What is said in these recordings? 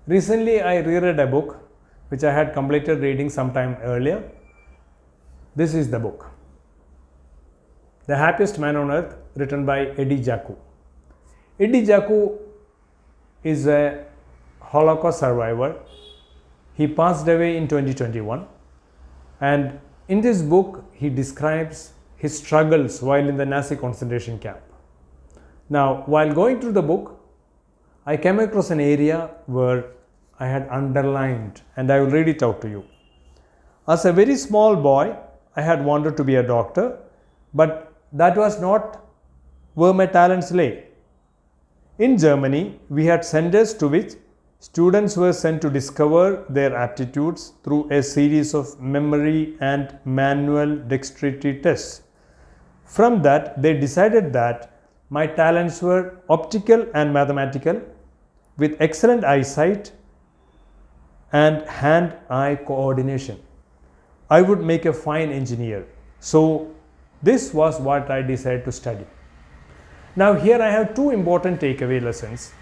Recently, I reread a book which I had completed reading sometime earlier. This is the book, The Happiest Man on Earth, written by Eddie Jaku. Eddie Jaku is a Holocaust survivor. He passed away in 2021, and in this book he describes his struggles while in the Nazi concentration camp. Now, while going through the book, I came across an area where I had underlined, and I will read it out to you. As a very small boy, I had wanted to be a doctor, but that was not where my talents lay. In Germany, we had centers to which students were sent to discover their aptitudes through a series of memory and manual dexterity tests. From that, they decided that my talents were optical and mathematical, with excellent eyesight and hand-eye coordination. I would make a fine engineer. So this was what I decided to study. Now here I have two important takeaway lessons.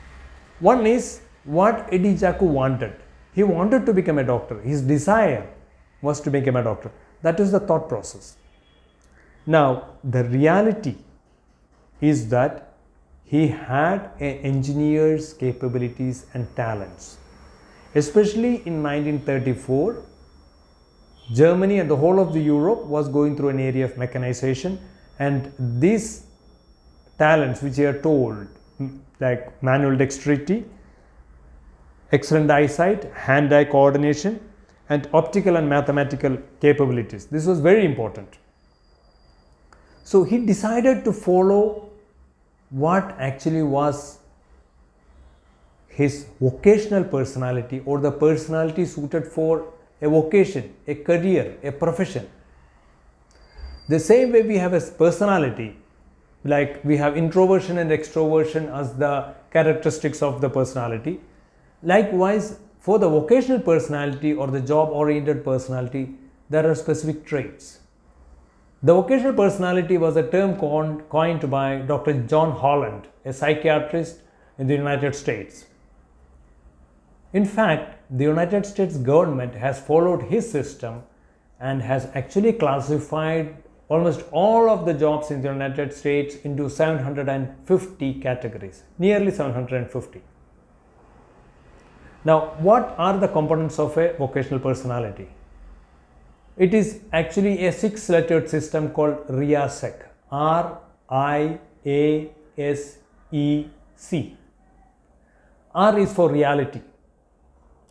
One is what Eddie Jaku wanted. He wanted to become a doctor. His desire was to become a doctor. That is the thought process. Now the reality is that he had an engineer's capabilities and talents. Especially in 1934, Germany and the whole of the Europe was going through an area of mechanization, and these talents which are told, like manual dexterity, excellent eyesight, hand-eye coordination, and optical and mathematical capabilities, this was very important. So he decided to follow what actually was his vocational personality, or the personality suited for a vocation, a career, a profession. The same way we have a personality, like we have introversion and extroversion as the characteristics of the personality. Likewise, for the vocational personality or the job-oriented personality, there are specific traits. The vocational personality was a term coined by Dr. John Holland, a psychiatrist in the United States. In fact, the United States government has followed his system and has actually classified almost all of the jobs in the United States into 750 categories, nearly 750. Now, what are the components of a vocational personality? It is actually a 6-lettered system called RIASEC, R-I-A-S-E-C. R is for reality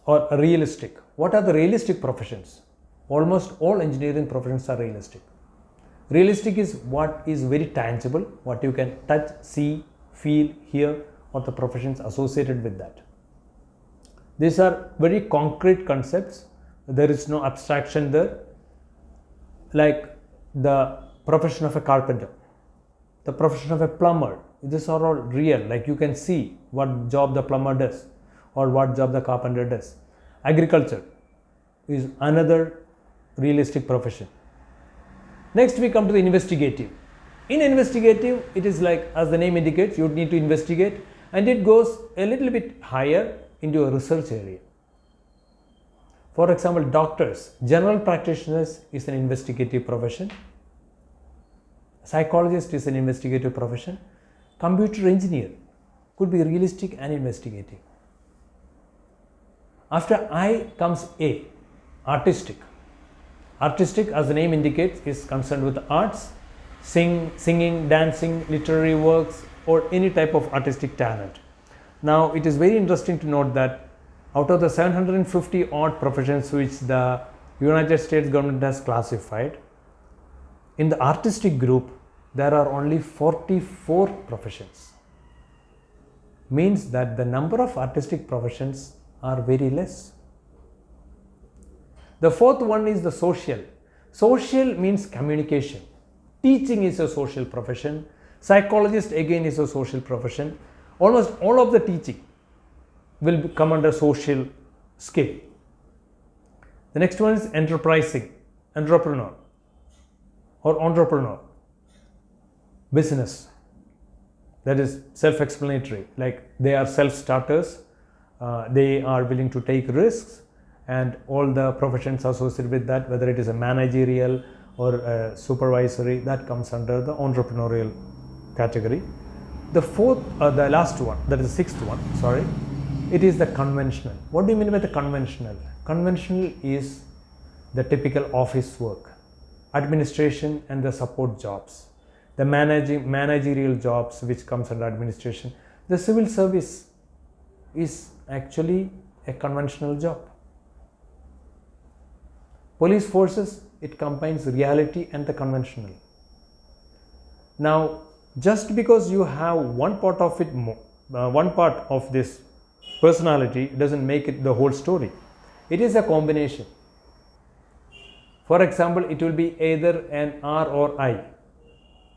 or realistic. What are the realistic professions? Almost all engineering professions are realistic. Realistic is what is very tangible, what you can touch, see, feel, hear, or the professions associated with that. These are very concrete concepts. There is no abstraction there. Like the profession of a carpenter, the profession of a plumber, these are all real. Like you can see what job the plumber does or what job the carpenter does. Agriculture is another realistic profession. Next we come to the investigative. In investigative, it is like, as the name indicates, you need to investigate, and it goes a little bit higher into a research area. For example, doctors, general practitioners is an investigative profession. Psychologist is an investigative profession. Computer engineer could be realistic and investigative. After I comes A, artistic. Artistic, as the name indicates, is concerned with arts, singing, dancing, literary works, or any type of artistic talent. Now, it is very interesting to note that out of the 750 odd professions which the United States government has classified, in the artistic group, there are only 44 professions. Means that the number of artistic professions are very less. The fourth one is the social. Social means communication. Teaching is a social profession. Psychologist again is a social profession. Almost all of the teaching will come under social skill. The next one is enterprising, entrepreneur or entrepreneur. Business, that is self-explanatory, like they are self-starters, They are willing to take risks, and all the professions associated with that, whether it is a managerial or a supervisory, that comes under the entrepreneurial category. The last one, that is the sixth one, sorry, it is the conventional. What do you mean by the conventional? Conventional is the typical office work, administration and the support jobs, the managerial jobs which comes under administration. The civil service is actually a conventional job. Police forces, it combines reality and the conventional. Now, just because you have one part of it, one part of this personality doesn't make it the whole story. It is a combination. For example, it will be either an R or I.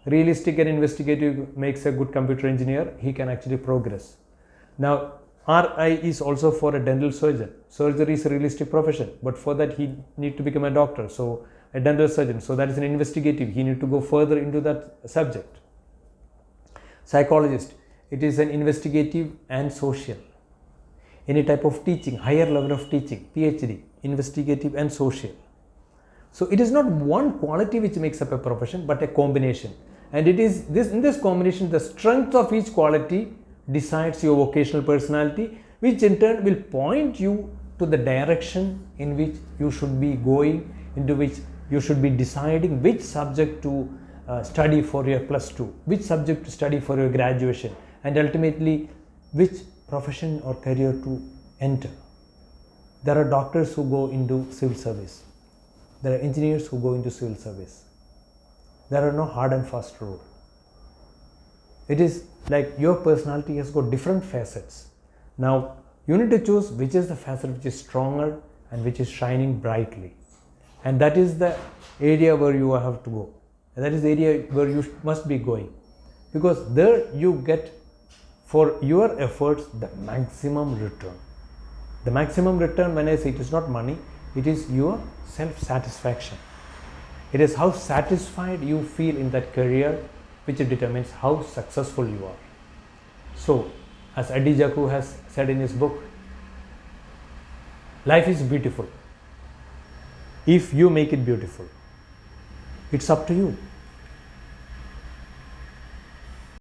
Realistic and investigative makes a good computer engineer. He can actually progress. Now, RI is also for a dental surgeon. Surgery is a realistic profession, but for that he need to become a doctor. So a dental surgeon. So that is an investigative. He need to go further into that subject. Psychologist. It is an investigative and social. Any type of teaching, higher level of teaching, PhD, investigative and social. So it is not one quality which makes up a profession, but a combination. And it is in this combination, the strength of each quality decides your vocational personality, which in turn will point you to the direction in which you should be going, into which you should be deciding which subject to study for your +2, which subject to study for your graduation, and ultimately which profession or career to enter. There are doctors who go into civil service. There are engineers who go into civil service. There are no hard and fast rule. It is like your personality has got different facets. Now, you need to choose which is the facet which is stronger and which is shining brightly. And that is the area where you have to go. And that is the area where you must be going. Because there you get for your efforts the maximum return. The maximum return, when I say, it is not money, it is your self-satisfaction. It is how satisfied you feel in that career which determines how successful you are. So, as Eddie Jaku has said in his book, life is beautiful if you make it beautiful. It's up to you.